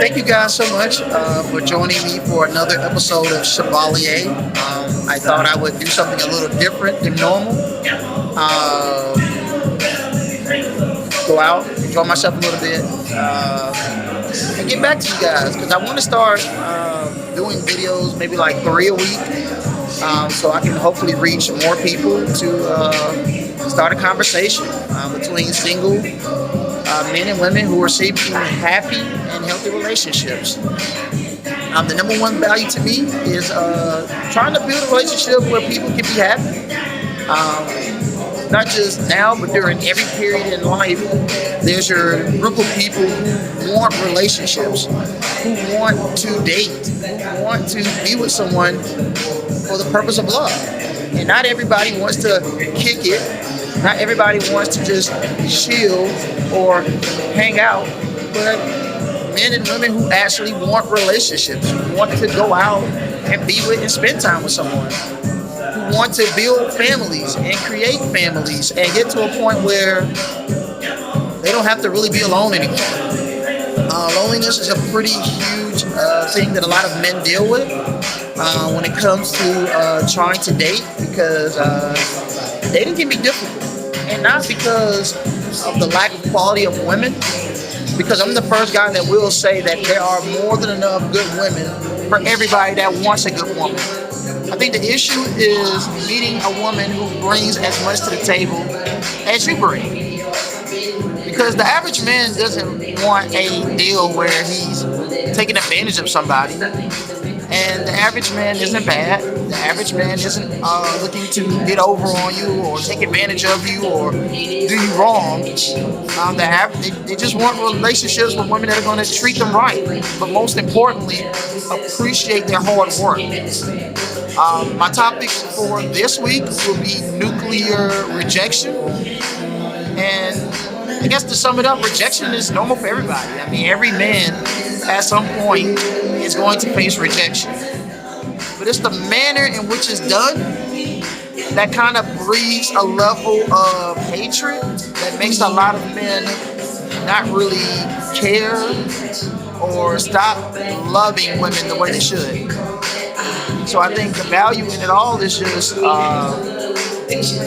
Thank you guys so much for joining me for another episode of Chevalier. I thought I would do something a little different than normal. Go out, enjoy myself a little bit, and get back to you guys because I want to start doing videos, maybe like 3 a week, so I can hopefully reach more people to start a conversation between single men and women who are seeking happy and healthy relationships. The number one value to me is trying to build a relationship where people can be happy. Not just now, but during every period in life, there's your group of people who want relationships, who want to date, who want to be with someone for the purpose of love. And not everybody wants to kick it. Not everybody wants to just chill or hang out, but men and women who actually want relationships, who want to go out and be with and spend time with someone, who want to build families and create families and get to a point where they don't have to really be alone anymore. Loneliness is a pretty huge thing that a lot of men deal with when it comes to trying to date because dating can be difficult. And not because of the lack of quality of women, because I'm the first guy that will say that there are more than enough good women for everybody that wants a good woman. I think the issue is meeting a woman who brings as much to the table as you bring. Because the average man doesn't want a deal where he's taking advantage of somebody. And the average man isn't bad. The average man isn't looking to get over on you or take advantage of you or do you wrong. They just want relationships with women that are going to treat them right. But most importantly, appreciate their hard work. My topic for this week will be nuclear rejection. And I guess to sum it up, rejection is normal for everybody. I mean, every man at some point is going to face rejection. But it's the manner in which it's done that kind of breeds a level of hatred that makes a lot of men not really care or stop loving women the way they should. So I think the value in it all is just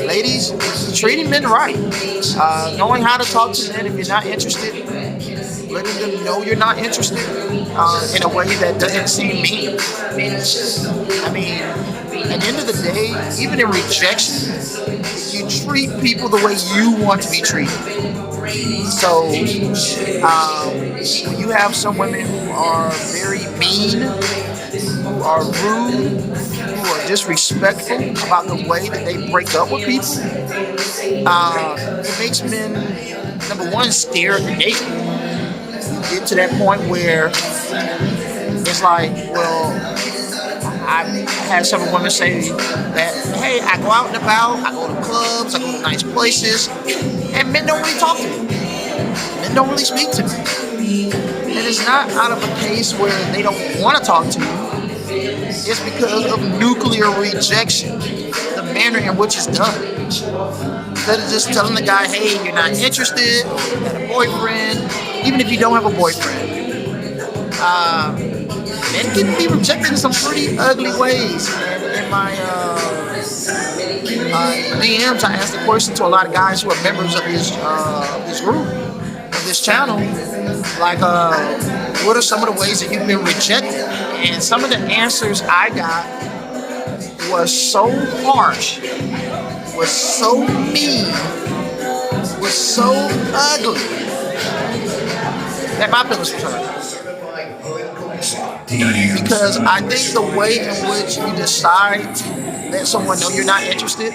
ladies, treating men right. Knowing how to talk to men if you're not interested. Letting them know you're not interested in a way that doesn't seem mean. I mean, at the end of the day, even in rejection, you treat people the way you want to be treated. So, when you have some women who are very mean, who are rude, who are disrespectful about the way that they break up with people, it makes men, number one, scared to date. Get to that point where it's like, well, I had several women say that, hey, I go out and about, I go to clubs, I go to nice places, and men don't really talk to me. Men don't really speak to me. And it's not out of a case where they don't want to talk to you. It's because of nuclear rejection, the manner in which it's done. Instead of just telling the guy, hey, you're not interested, you got a boyfriend, even if you don't have a boyfriend. Men can be rejected in some pretty ugly ways. And in my DMs, I asked the question to a lot of guys who are members of this group, of this channel, like, what are some of the ways that you've been rejected? And some of the answers I got was so harsh, was so mean, was so ugly that my feelings were hurt. Because I think the way in which you decide to let someone know you're not interested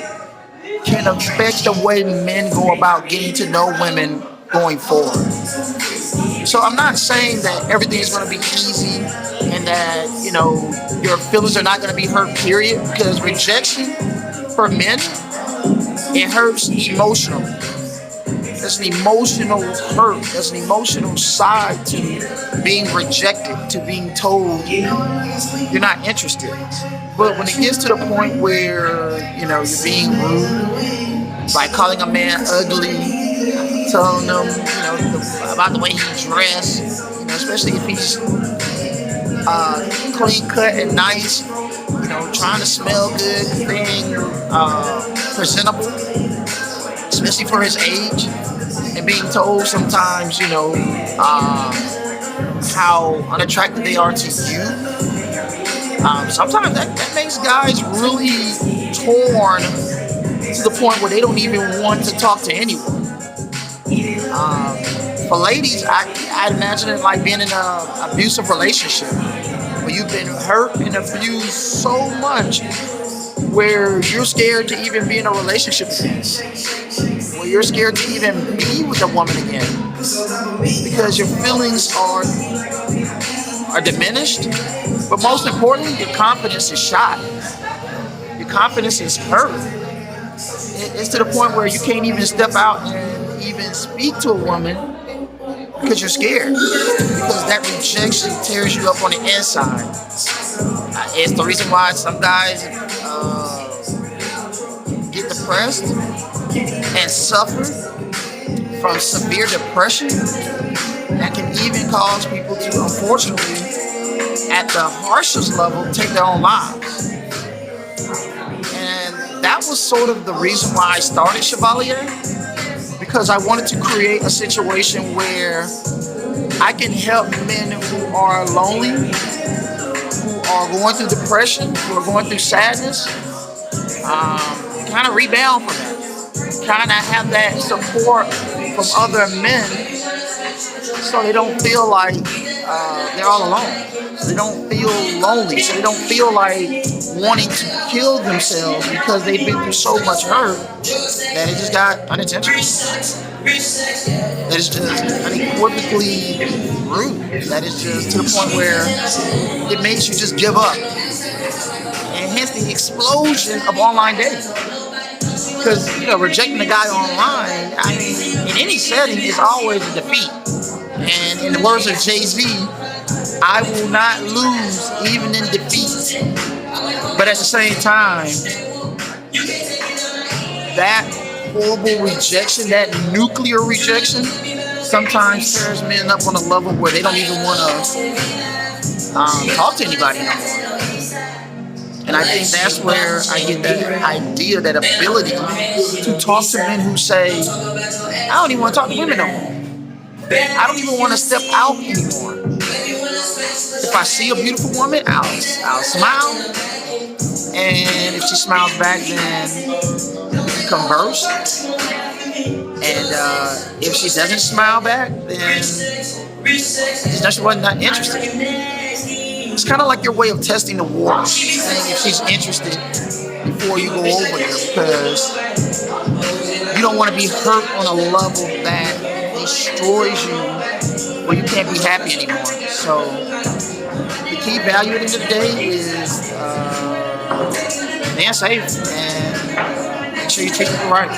can affect the way men go about getting to know women going forward. So I'm not saying that everything is going to be easy and that, you know, your feelings are not going to be hurt, period. Because rejection for men, it hurts emotionally. There's an emotional hurt. There's an emotional side to being rejected, to being told you're not interested. But when it gets to the point where, you know, you're being rude by calling a man ugly, telling them, you know, about the way he dressed, especially if he's clean cut and nice, trying to smell good, being presentable, especially for his age, and being told sometimes, how unattractive they are to you. Sometimes that makes guys really torn to the point where they don't even want to talk to anyone. For ladies, I imagine it like being in an abusive relationship where you've been hurt and abused so much where you're scared to even be in a relationship again, where you're scared to even be with a woman again because your feelings are diminished, but most importantly, your confidence is shot. Your confidence is hurt. It's to the point where you can't even step out and even speak to a woman because you're scared. Because that rejection tears you up on the inside. It's the reason why some guys get depressed and suffer from severe depression that can even cause people to, unfortunately, at the harshest level, take their own lives. And that was sort of the reason why I started Chevalier, because I wanted to create a situation where I can help men who are lonely, who are going through depression, who are going through sadness, kind of rebound from that, kind of have that support from other men so they don't feel like they're all alone. So they don't feel lonely. So they don't feel like wanting to kill themselves because they've been through so much hurt that it just got unintentional. That is just unequivocally rude. That is just to the point where it makes you just give up. And hence the explosion of online dating. Because, rejecting a guy online, in any setting is always a defeat. And in the words of Jay-Z, I will not lose even in defeat. But at the same time, that horrible rejection, that nuclear rejection, sometimes tears men up on a level where they don't even want to talk to anybody no more. And I think that's where I get that idea, that ability to talk to men who say, I don't even want to talk to women no more. I don't even want to step out anymore. If I see a beautiful woman, I'll smile. And if she smiles back, then converse. And if she doesn't smile back, then she wasn't that interested. It's kind of like your way of testing the water, saying if she's interested before you go over there, because you don't want to be hurt on a level that destroys you where you can't be happy anymore. So the key value at the end of the day is staying safe and make sure you treat people right.